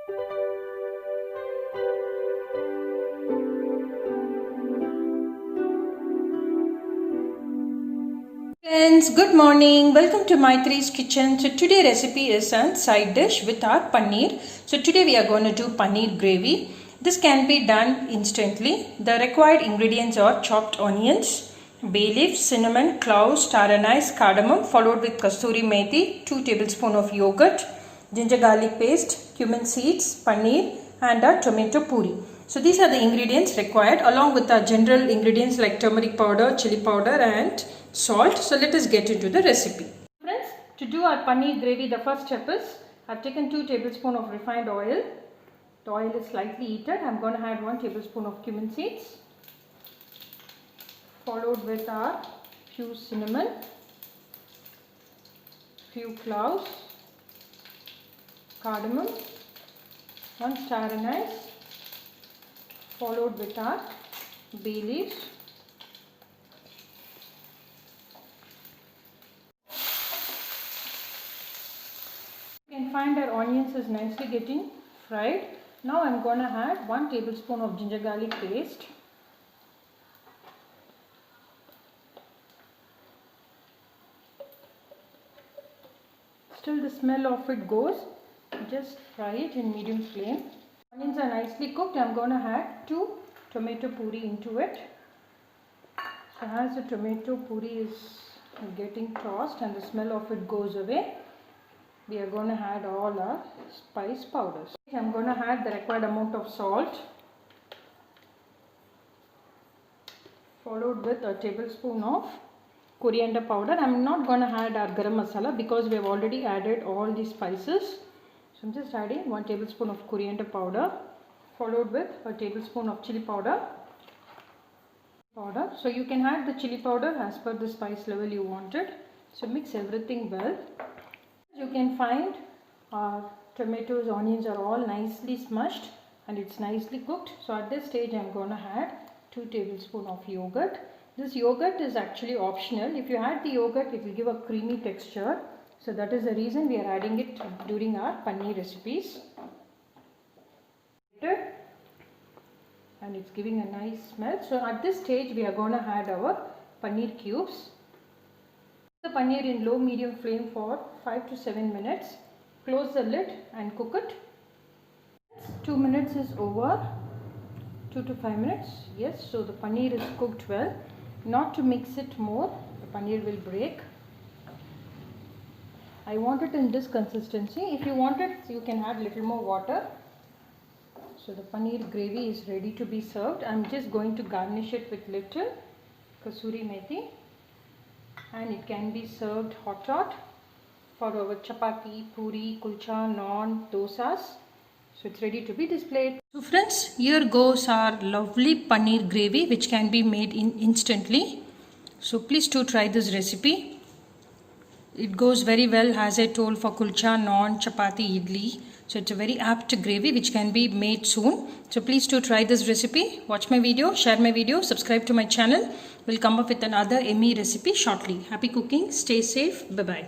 Friends, good morning. Welcome to Myttre's kitchen. So today recipe is a side dish with our paneer. So today we are going to do paneer gravy. This can be done instantly. The required ingredients are chopped onions, bay leaf, cinnamon, cloves, star anise, cardamom, followed with kasturi methi, 2 tablespoons of yogurt, ginger garlic paste, cumin seeds, paneer and a tomato puri. So these are the ingredients required along with the general ingredients like turmeric powder, chili powder and salt. So let us get into the recipe. Friends, to do our paneer gravy, the first step is I have taken 2 tablespoons of refined oil. The oil is slightly heated. I am going to add 1 tablespoon of cumin seeds, followed with our few cinnamon, few cloves, cardamom, 1 star anise, followed with our bay leaves, you can find our onions is nicely getting fried. Now I am going to add 1 tablespoon of ginger garlic paste, till the smell of it goes. Just fry it in medium flame. Onions are nicely cooked. I am going to add 2 tomato puri into it. So as the tomato puri is getting tossed and the smell of it goes away, we are going to add all our spice powders. I am going to add the required amount of salt, followed with a tablespoon of coriander powder. I am not going to add our garam masala because we have already added all the spices. So I am just adding 1 tablespoon of coriander powder, followed with a tablespoon of chili powder. So you can add the chili powder as per the spice level you wanted. So mix everything well. You can find our tomatoes, onions are all nicely smushed and it's nicely cooked. So at this stage I am going to add 2 tablespoons of yogurt. This yogurt is actually optional. If you add the yogurt, it will give a creamy texture. So that is the reason we are adding it during our paneer recipes. And it's giving a nice smell. So at this stage we are going to add our paneer cubes. The paneer in low medium flame for 5 to 7 minutes. Close the lid and cook it. 2 minutes is over. 2 to 5 minutes. Yes, so the paneer is cooked well. Not to mix it more, the paneer will break. I want it in this consistency. If you want it, you can add little more water. So the paneer gravy is ready to be served. I am just going to garnish it with little kasturi methi. And it can be served hot for our chapathi, poori, kulcha, naan, dosas. So it's ready to be displayed. So friends, here goes our lovely paneer gravy which can be made instantly. So please do try this recipe. It goes very well as I told for kulcha, naan, chapati, idli. So it's a very apt gravy which can be made soon. So please do try this recipe. Watch my video, share my video, subscribe to my channel. We'll come up with another yummy recipe shortly. Happy cooking, stay safe, bye bye.